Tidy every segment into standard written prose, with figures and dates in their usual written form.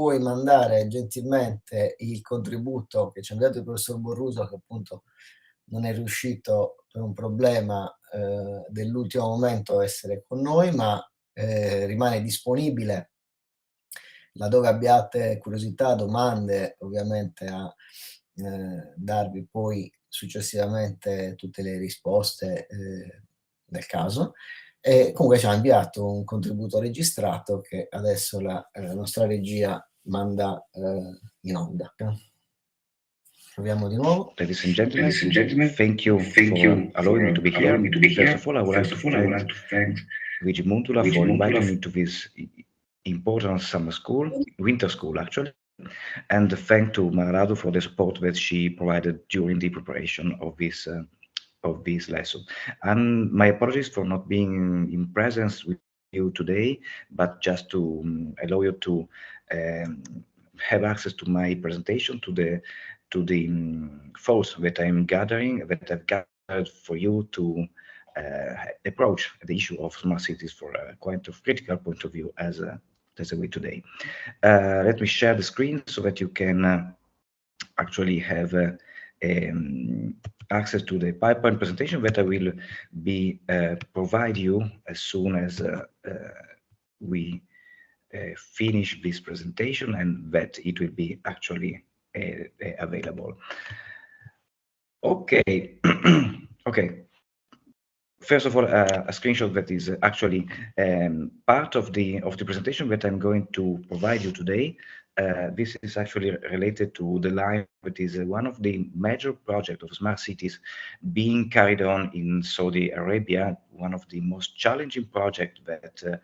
puoi mandare gentilmente il contributo che ci ha inviato il professor Borruso, che appunto non è riuscito per un problema dell'ultimo momento a essere con noi, ma rimane disponibile laddove abbiate curiosità, domande, ovviamente a darvi poi successivamente tutte le risposte del caso. E comunque ci ha inviato un contributo registrato che adesso la nostra regia manda in onda. Proviamo di nuovo. Ladies and gentlemen, thank you for allowing me to be here. First of all, I would like to thank Luigi Montula for inviting me to this important summer school, winter school actually, and thank to Marado for the support that she provided during the preparation of this lesson. And my apologies for not being in presence with you today, but just to allow you to have access to my presentation, to the thoughts that I'm gathering, that I've gathered for you to approach the issue of smart cities for a quite of critical point of view as a way today. Let me share the screen so that you can actually have access to the PowerPoint presentation that I will be provide you as soon as we finish this presentation, and that it will be actually available. Okay. Okay. First of all, a screenshot that is actually part of the presentation that I'm going to provide you today. This is actually related to the line that is one of the major projects of smart cities being carried on in Saudi Arabia, one of the most challenging projects that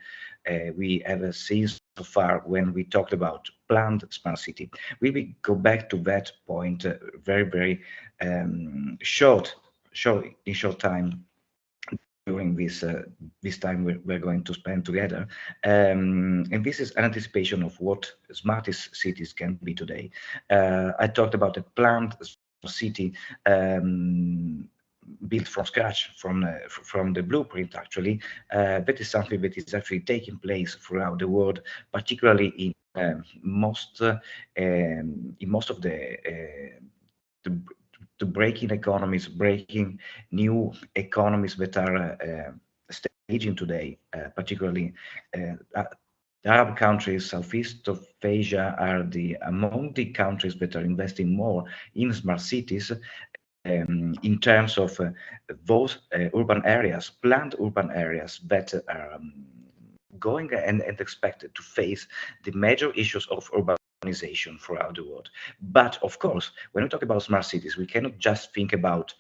we ever seen so far when we talked about planned smart city. We will go back to that point very short time during this time we're going to spend together, and this is an anticipation of what smartest cities can be today. I talked about a planned city built from scratch, from the blueprint actually. That is something that is actually taking place throughout the world, particularly in most of the breaking economies, breaking new economies that are staging today, particularly Arab countries, Southeast of Asia are among the countries that are investing more in smart cities in terms of those urban areas, planned urban areas that are going and expected to face the major issues of urbanization throughout the world. But of course, when we talk about smart cities, we cannot just think about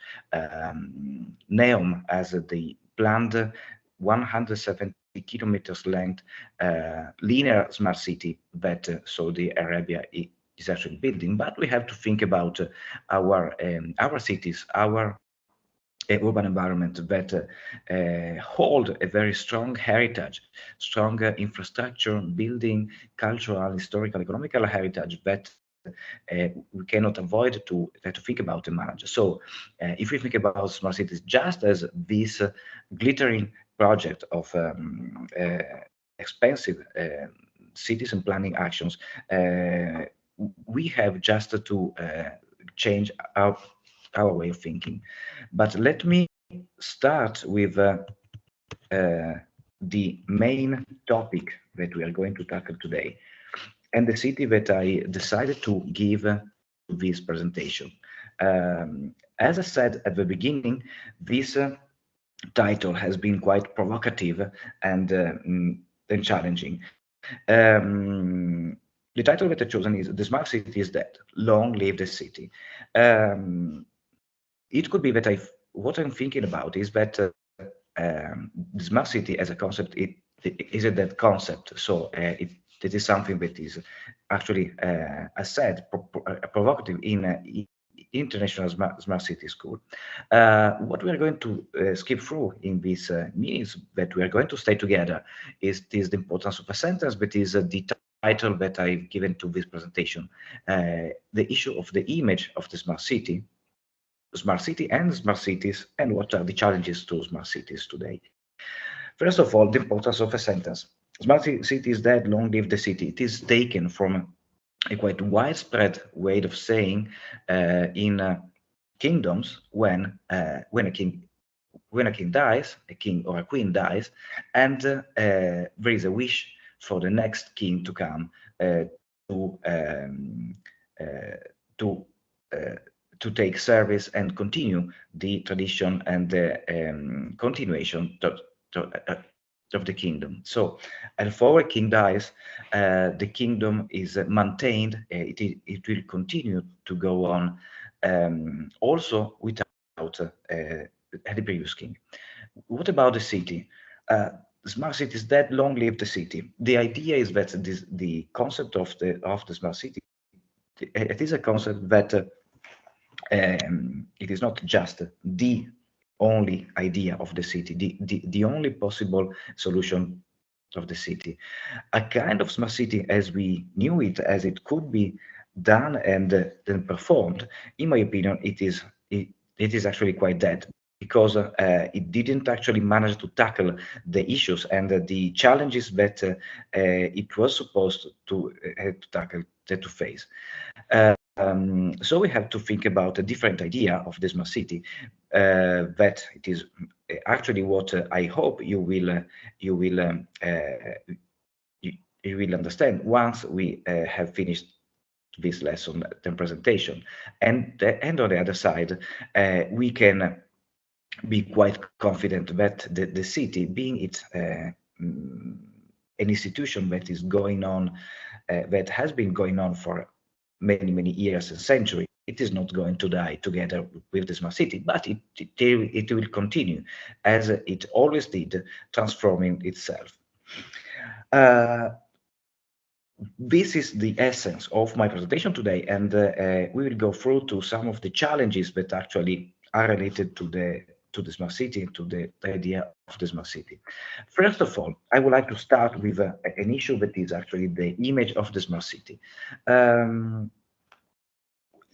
NEOM as the planned 170 kilometers length linear smart city that Saudi Arabia is actually building. But we have to think about our cities, our urban environment that hold a very strong heritage, strong infrastructure, building, cultural, historical, economical heritage that we cannot avoid to think about and manage. So if we think about smart cities just as this glittering project of expensive cities and planning actions, we have just to change our way of thinking. But let me start with the main topic that we are going to tackle today, and the city that I decided to give this presentation. As I said at the beginning, this title has been quite provocative and challenging. The title that I've chosen is "The Smart City is Dead. Long Live the City." It could be that what I'm thinking about is that the smart city as a concept, it is a dead concept. So it is something that is actually, as said, provocative in international smart city school. What we are going to skip through in these meetings that we are going to stay together is the importance of a sentence that is the title that I've given to this presentation, the issue of the image of the smart city and smart cities, and what are the challenges to smart cities today. First of all, the importance of a sentence. Smart city is dead, long live the city. It is taken from a quite widespread way of saying in kingdoms when a king dies, a king or a queen dies, and there is a wish for the next king to come to to uh, to take service and continue the tradition and the continuation of the kingdom. So, before a king dies, the kingdom is maintained. It will continue to go on, also without the previous king. What about the city? Smart city is that long live the city. The idea is that the concept of the smart city, it is a concept that it is not just the only idea of the city, the only possible solution of the city. A kind of smart city as we knew it, as it could be done and then performed, in my opinion, it is actually quite dead, because it didn't actually manage to tackle the issues and the challenges that it was supposed to tackle, to face. So we have to think about a different idea of the smart city. That it is actually what I hope you will you will understand once we have finished this lesson, the presentation, and on the other side, we can be quite confident that the city, being it an institution that is going on, that has been going on for many years and centuries, it is not going to die together with the smart city, but it will continue as it always did, transforming itself. This is the essence of my presentation today, and we will go through to some of the challenges that actually are related to the smart city, to the idea of the smart city. First of all, I would like to start with an issue that is actually the image of the smart city.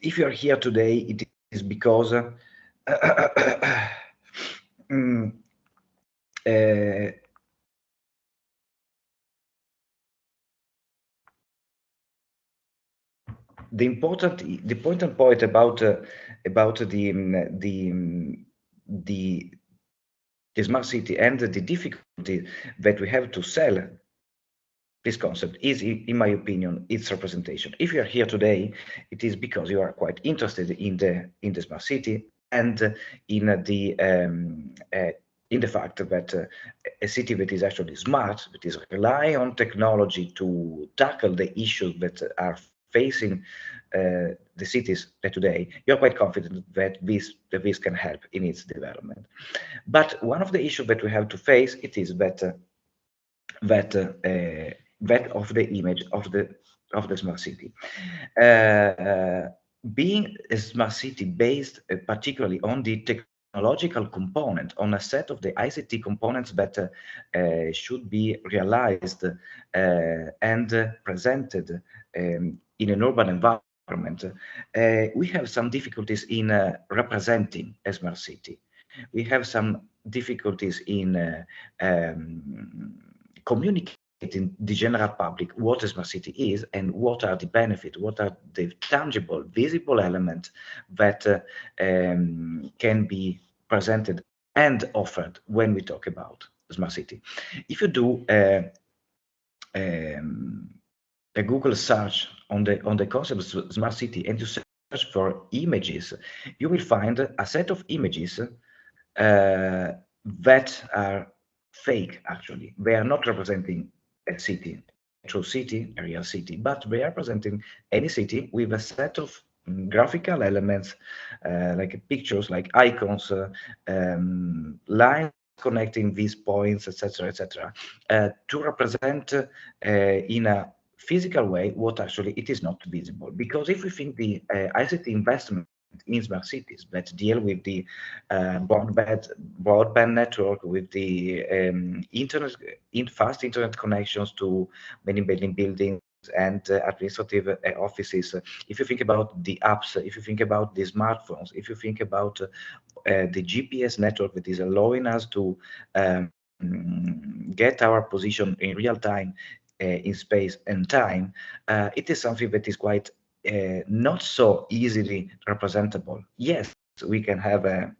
If you are here today, it is because the important point about the smart city and the difficulty that we have to sell this concept is, in my opinion, its representation. If you are here today, it is because you are quite interested in the smart city and in the fact that a city that is actually smart, that is relying on technology to tackle the issues that are facing the cities today, you're quite confident that this can help in its development. But one of the issues that we have to face, it is that of the image of the smart city. Being a smart city based particularly on the technological component, on a set of the ICT components that should be realized and presented in an urban environment, we have some difficulties in representing a smart city. We have some difficulties in communicating the general public what a smart city is and what are the benefits, what are the tangible, visible elements that can be presented and offered when we talk about smart city. If you do a Google search on the concept of smart city and you search for images, you will find a set of images that are fake. Actually, they are not representing a city, a true city, a real city, but they are presenting any city with a set of graphical elements, like pictures, like icons, lines connecting these points, etc., to represent in a physical way what actually it is not visible. Because if we think the ICT investment in smart cities that deal with the broadband network, with the internet, fast internet connections to many buildings and administrative offices. If you think about the apps, if you think about the smartphones, if you think about the GPS network that is allowing us to get our position in real time in space and time, it is something that is quite not so easily representable. Yes, we can have an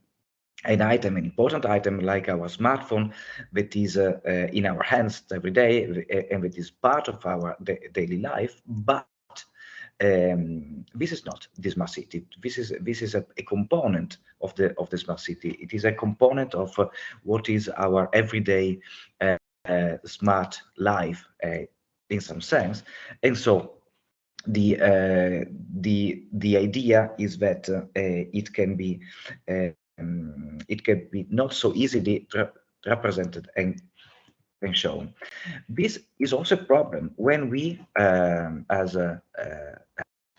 item, an important item like our smartphone that is in our hands every day and that is part of our daily life, but this is not the smart city. This is a component of the smart city. It is a component of what is our everyday smart life in some sense. And so the idea is that it can be not so easily represented and shown. This is also a problem when we, as a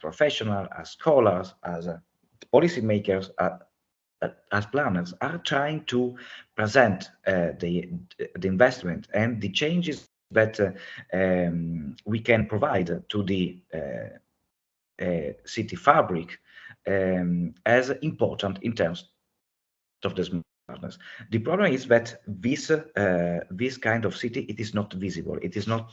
professional, as scholars, as policymakers, as planners, are trying to present the investment and the changes that we can provide to the city fabric as important in terms of the smartness. The problem is that this kind of city, it is not visible, it is not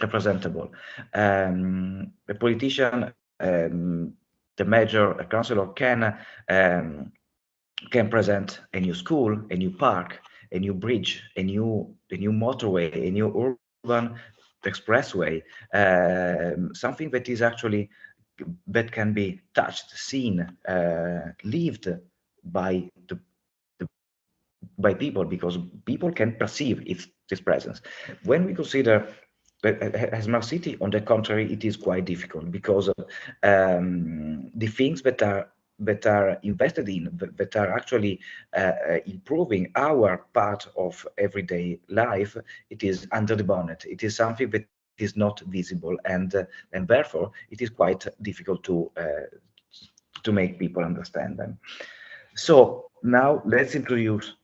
representable. A politician, the mayor, a councillor can present a new school, a new park, a new bridge, a new motorway, a new urban expressway, something that is actually that can be touched, seen, lived by by people, because people can perceive its presence. When we consider a smart city, on the contrary, it is quite difficult, because the things that are invested in, that are actually improving our part of everyday life, it is under the bonnet. It is something that is not visible, and therefore it is quite difficult to make people understand them. So now let's introduce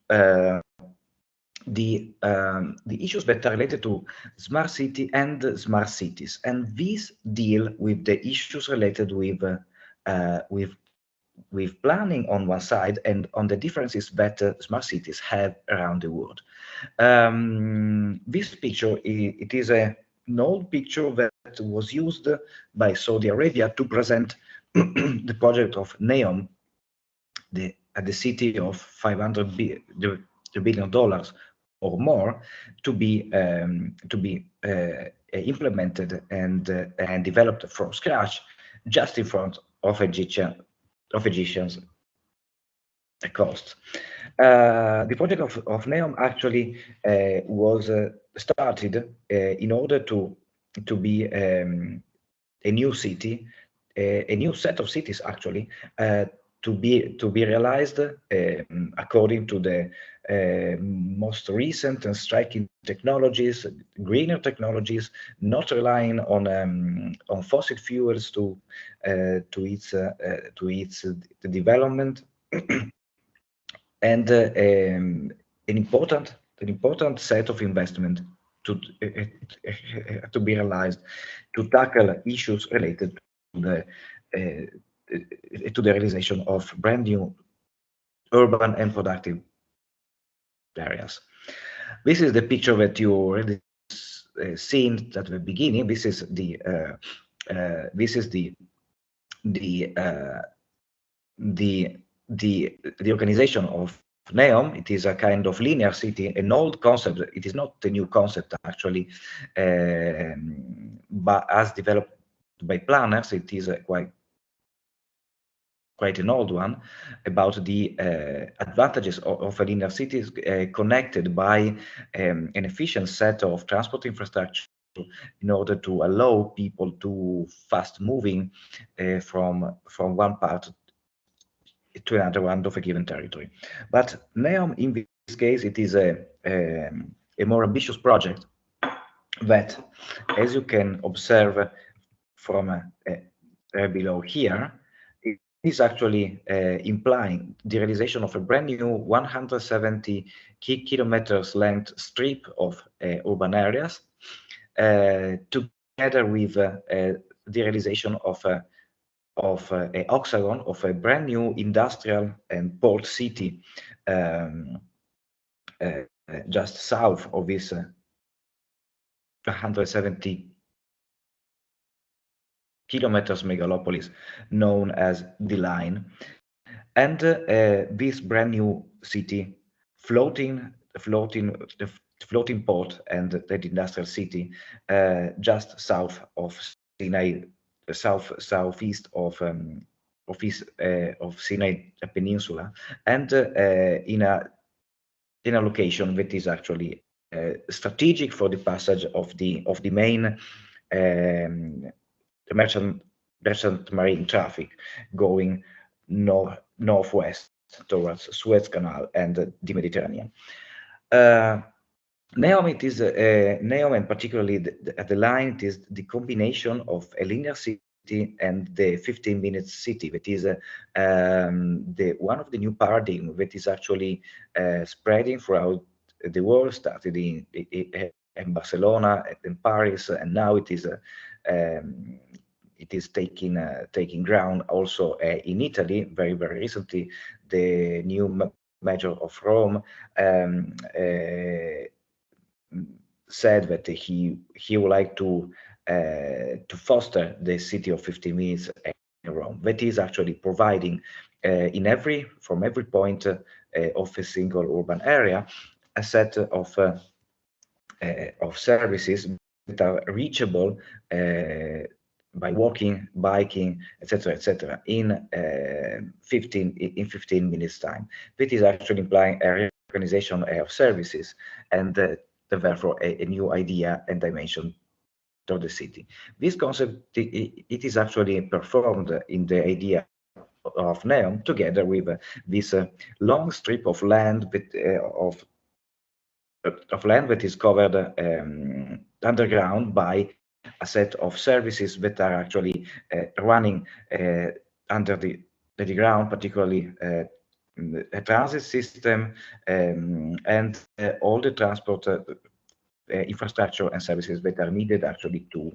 the issues that are related to smart city and smart cities, and these deal with the issues related with planning on one side, and on the differences that smart cities have around the world. This picture, it is an old picture that was used by Saudi Arabia to present the project of NEOM, the city of $500 billion or more, to be implemented and developed from scratch, just in front of Egyptians coast. The project of NEOM actually was started in order to be a new city, a new set of cities actually, to be realized according to the most recent and striking technologies, greener technologies, not relying on fossil fuels to its development, and an important set of investment to be realized to tackle issues related to the realization of brand new urban and productive areas. This is the picture that you already seen at the beginning. This is the organization of NEOM. It is a kind of linear city, an old concept. It is not a new concept actually, but as developed by planners, it is quite an old one, about the advantages of a linear city connected by an efficient set of transport infrastructure in order to allow people to fast moving from one part to another one of a given territory. But NEOM, in this case, it is a more ambitious project that, as you can observe from below here, is actually implying the realization of a brand new 170 kilometers length strip of urban areas, together with the realization of a hexagon of a brand new industrial and port city just south of this 170 kilometers megalopolis known as the Line. And this brand new city, the floating port and the industrial city, just south of Sinai, southeast of Sinai Peninsula, and in a location that is actually strategic for the passage of the main the merchant marine traffic going northwest towards Suez Canal and the Mediterranean. Neom, it is Neom, and particularly at the Line, it is the combination of a linear city and the 15-minute city that is one of the new paradigm that is actually spreading throughout the world, started in Barcelona, in Paris, and now it is taking ground also in Italy. Very recently, the new mayor of Rome said that he would like to foster the city of 15 minutes in Rome. That is actually providing from every point of a single urban area a set of services that are reachable by walking, biking, etc., in 15 minutes time. That is actually implying a reorganization of services and therefore a new idea and dimension of the city. This concept, it is actually performed in the idea of Neom together with this long strip of land that is covered underground by a set of services that are actually running under the ground, particularly a transit system and all the transport infrastructure and services that are needed actually to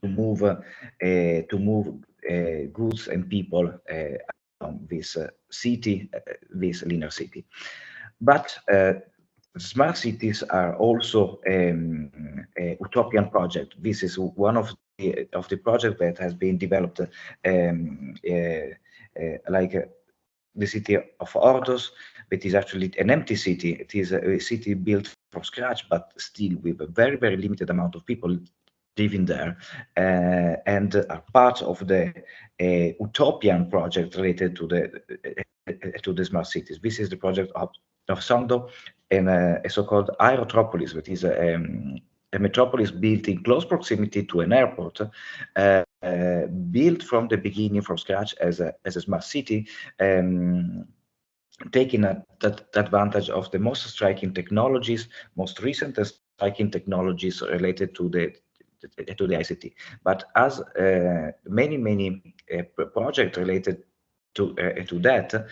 move goods and people on this city, this linear city. But smart cities are also a utopian project. This is one of the projects that has been developed, like the city of Ordos, that is actually an empty city. It is a city built from scratch, but still with a very limited amount of people living there, and are part of the utopian project related to the smart cities. This is the project of Songdo, and a so-called aerotropolis, that is a metropolis built in close proximity to an airport, built from the beginning from scratch as a smart city, taking advantage of the most striking technologies, most recent striking technologies related to the ICT. But as many projects related to that,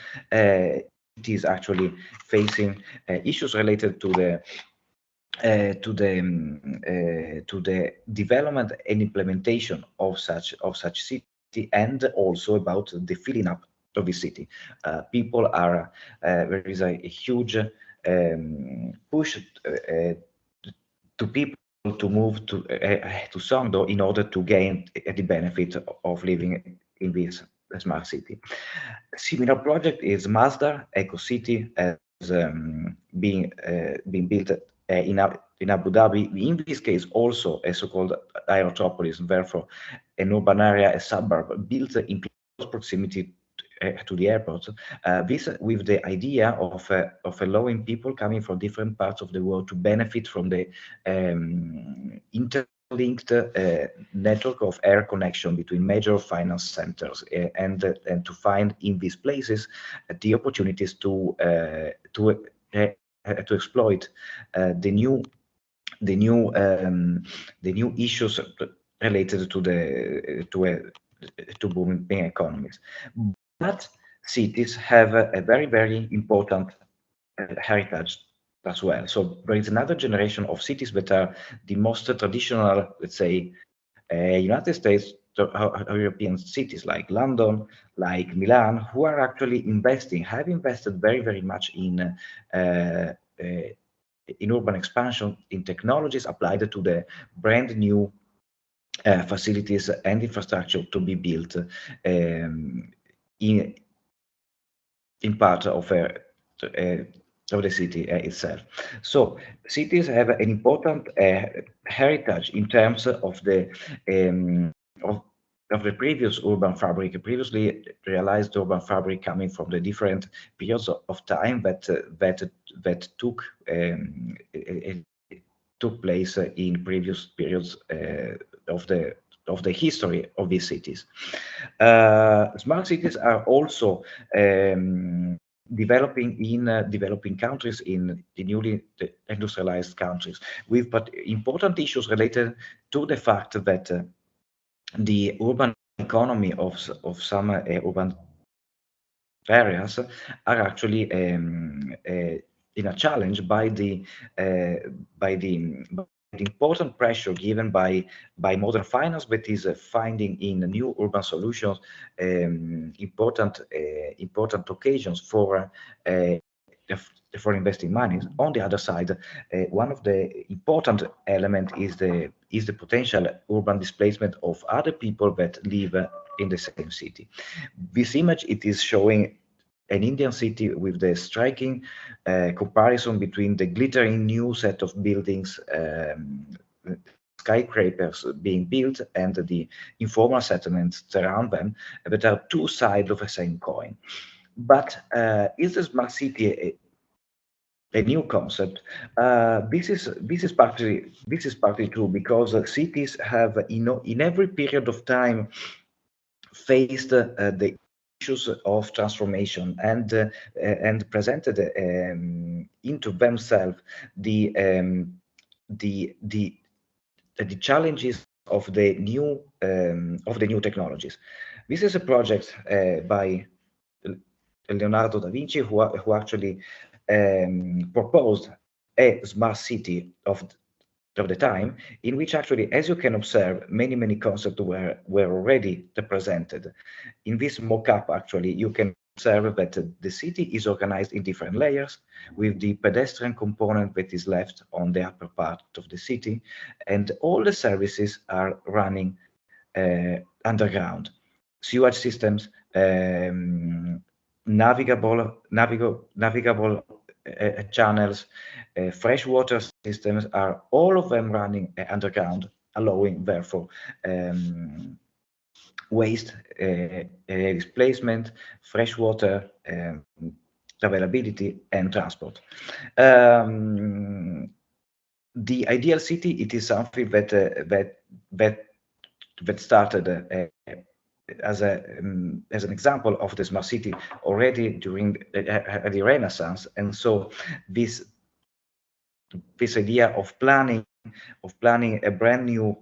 it is actually facing issues related to the development and implementation of such city, and also about the filling up of the city. People are there is a huge push to people to move to Songdo in order to gain the benefit of living in this smart city. A similar project is Masdar Eco City, as being built in Abu Dhabi. In this case, also a so-called aerotropolis, therefore an urban area, a suburb built in close proximity to the airport. This with the idea of allowing people coming from different parts of the world to benefit from the interlinked network of air connection between major finance centers, and to find in these places the opportunities to exploit the new issues related to booming economies. But cities have a very important heritage as well. So there is another generation of cities that are the most traditional, let's say, United States or European cities like London, like Milan, who are actually have invested very much in urban expansion in technologies applied to the brand new facilities and infrastructure to be built in part of the city itself. So cities have an important heritage in terms of the previous urban fabric, previously realized urban fabric coming from the different periods of time that took place in previous periods of the history of these cities. Smart cities are also developing in developing countries, in the newly industrialized countries, with important issues related to the fact that the urban economy of some urban areas are actually in a challenge by the important pressure given by modern finance, that is finding in new urban solutions important occasions for investing money. On the other side, one of the important elements is the potential urban displacement of other people that live in the same city. This image, it is showing an Indian city with the striking comparison between the glittering new set of buildings, skyscrapers being built, and the informal settlements around them, that are two sides of the same coin. But is the smart city a new concept? This is partly true, because cities have in every period of time faced the issues of transformation and presented into themselves the challenges of the new technologies. This is a project by Leonardo da Vinci, who actually proposed a smart city of the time, in which actually, as you can observe, many concepts were already represented. In this mock-up, actually, you can observe that the city is organized in different layers, with the pedestrian component that is left on the upper part of the city, and all the services are running underground. Sewage systems, navigable channels, freshwater systems, are all of them running underground, allowing therefore waste displacement, freshwater availability, and transport. The ideal city, it is something that started as an example of the smart city already during the Renaissance, and so this idea of planning a brand new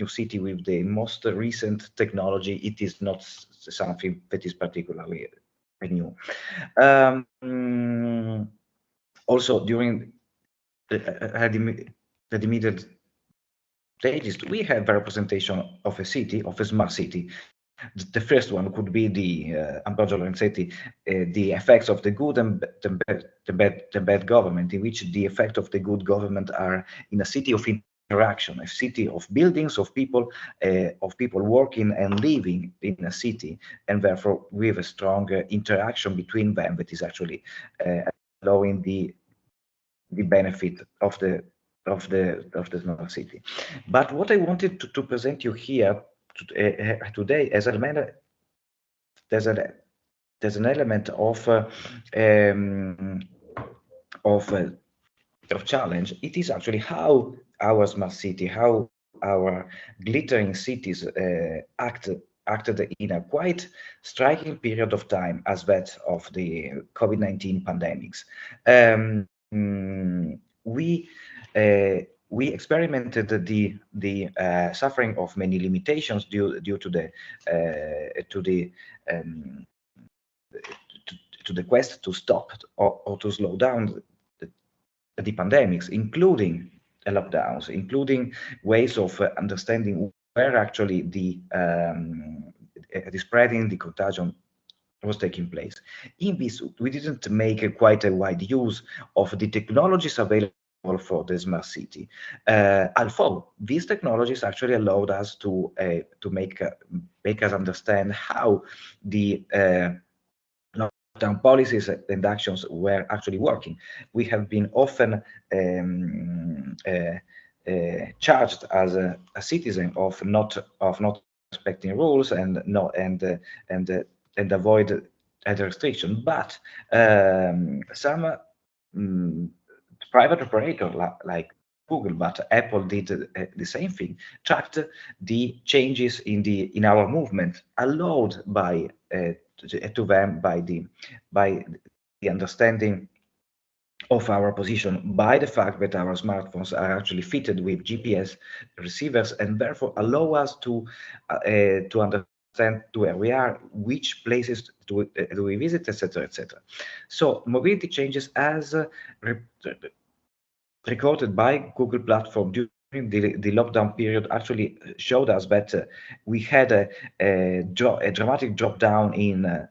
city with the most recent technology, it is not something that is particularly new. Also, during the immediate stages, we have a representation of a city, of a smart city. The first one could be the Ambrogio Lorenzetti, the effects of the good and the bad government, in which the effect of the good government are in a city of interaction, a city of buildings, of people working and living in a city, and therefore with a strong interaction between them that is actually allowing the benefit of the smart city. But what I wanted to present you here today as an element of challenge, it is actually how our smart city, how our glittering cities acted in a quite striking period of time, as that of the COVID-19 pandemics. We experimented the suffering of many limitations due to the quest to stop or to slow down the pandemics, including lockdowns, including ways of understanding where actually the spreading, the contagion was taking place. In this, we didn't make quite a wide use of the technologies available for the smart city. Although these technologies actually allowed us to make us understand how the lockdown policies and actions were actually working. We have been often charged as a citizen of not respecting rules and avoid the restriction, but some private operator like Google, but Apple did the same thing, tracked the changes in our movement, allowed by to them by the understanding of our position, by the fact that our smartphones are actually fitted with GPS receivers, and therefore allow us to understand where we are, which places do we visit, etc., etc. So mobility changes as recorded by Google platform during the lockdown period actually showed us that we had a dramatic drop down in the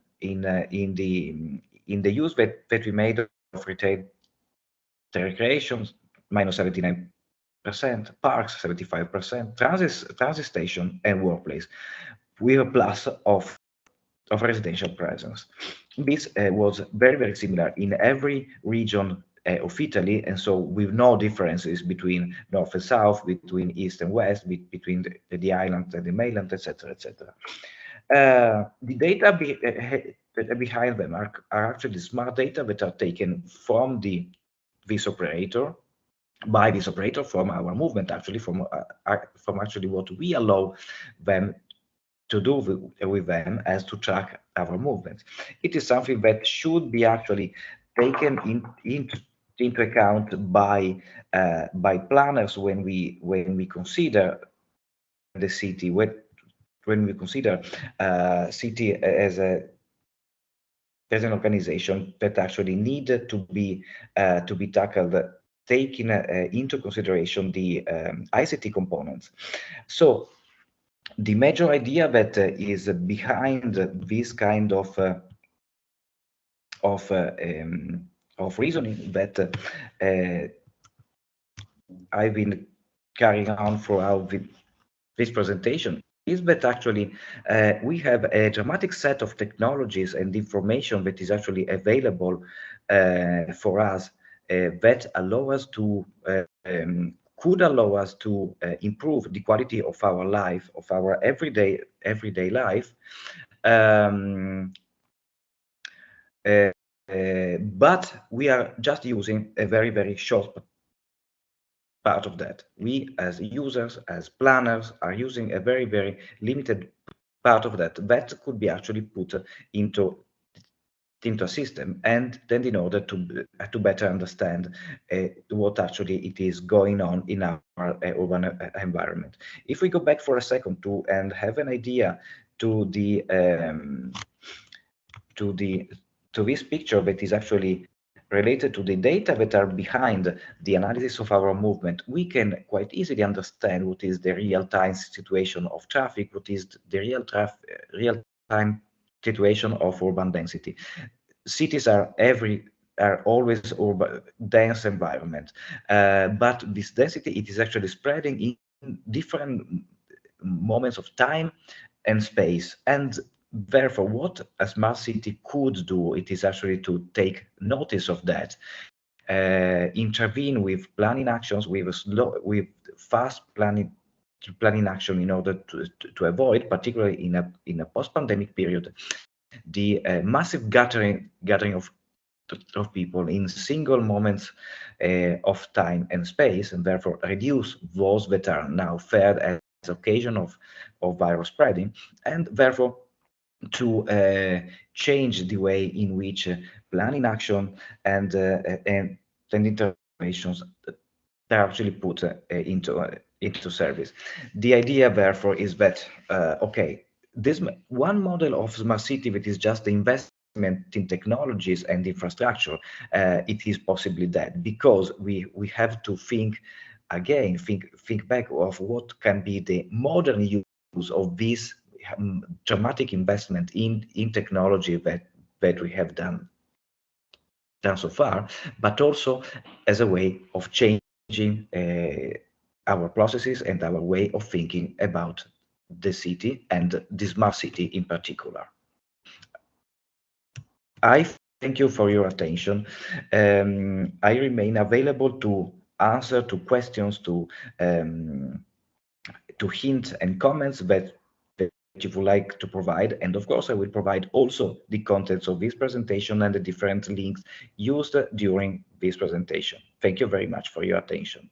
use that we made of retail recreations, minus 79%, parks 75%, transit station and workplace, with a plus of residential presence. This was very, very similar in every region of Italy, and so with no differences between north and south, between east and west, between the island and the mainland, etc., etc. The data behind them are actually smart data that are taken from this operator, by this operator, from our movement, actually from actually what we allow them to do with them as to track our movements. It is something that should be actually taken into account by planners when we consider the city, when we consider city as an organization that actually need to be tackled, taking into consideration the ICT components. So the major idea that is behind this kind of reasoning that I've been carrying on throughout this presentation is that actually we have a dramatic set of technologies and information that is actually available for us that allow us to could allow us to improve the quality of our life, of our everyday life, but we are just using a very, very short part of that. We as users, as planners, are using a very, very limited part of that could be actually put into a system, and then in order to better understand what actually it is going on in our urban environment. If we go back for a second and have an idea to this picture that is actually related to the data that are behind the analysis of our movement, we can quite easily understand what is the real-time situation of traffic, what is the real-time situation of urban density. Cities are always urban, dense environment, but this density, it is actually spreading in different moments of time and space, and therefore what a smart city could do, it is actually to take notice of that, intervene with planning actions, with fast planning action in order to avoid, particularly in a post-pandemic period, the massive gathering of people in single moments of time and space, and therefore reduce those that are now feared as occasion of virus spreading, and therefore to change the way in which planning action and interventions are actually put into service. The idea, therefore, is that okay, this one model of smart city that is just the investment in technologies and infrastructure, it is possibly that, because we have to think again, think back of what can be the modern use of this dramatic investment in technology that we have done so far, but also as a way of changing our processes and our way of thinking about the city and the smart city in particular. I thank you for your attention. I remain available to answer to questions, to hints and comments that you would like to provide. And of course, I will provide also the contents of this presentation and the different links used during this presentation. Thank you very much for your attention.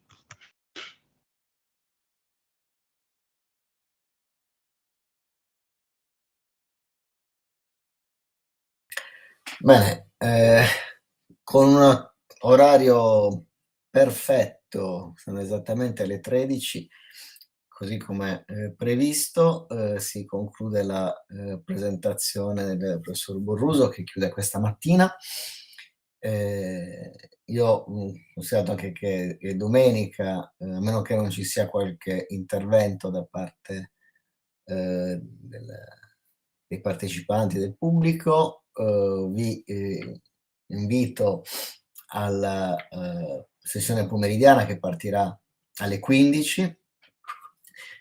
Bene, con un orario perfetto, sono esattamente le 13, così come previsto, si conclude la presentazione del professor Borruso, che chiude questa mattina. Io ho considerato anche che domenica, a meno che non ci sia qualche intervento da parte dei partecipanti, del pubblico, vi invito alla sessione pomeridiana che partirà alle 15.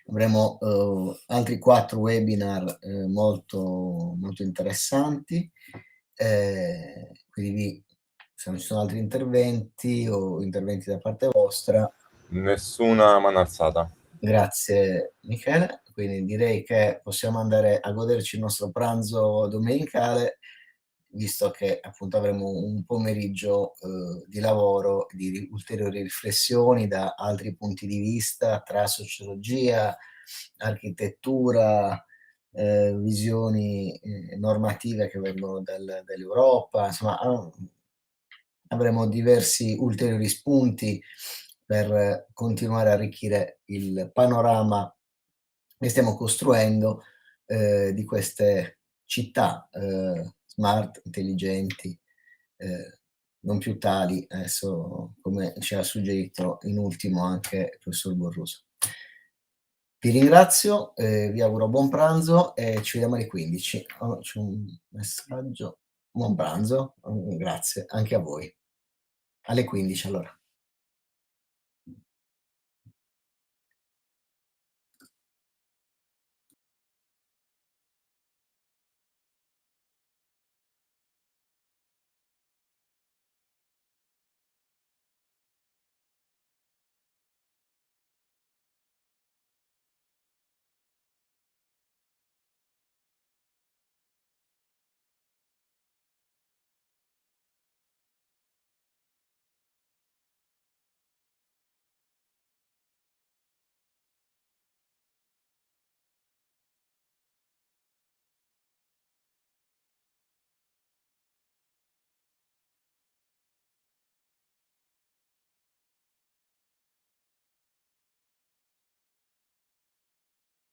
Avremo altri 4 webinar molto interessanti, quindi se non ci sono altri interventi o interventi da parte vostra. Nessuna mano alzata. Grazie Michele, quindi direi che possiamo andare a goderci il nostro pranzo domenicale, visto che appunto avremo un pomeriggio di lavoro, di ulteriori riflessioni da altri punti di vista, tra sociologia, architettura, visioni normative che vengono dall'Europa, insomma avremo diversi ulteriori spunti per continuare a arricchire il panorama che stiamo costruendo di queste città smart, intelligenti, non più tali, adesso come ci ha suggerito in ultimo anche il professor Borruso. Vi ringrazio, vi auguro buon pranzo e ci vediamo alle 15. Oh, c'è un messaggio. Buon pranzo, grazie anche a voi. Alle 15 allora.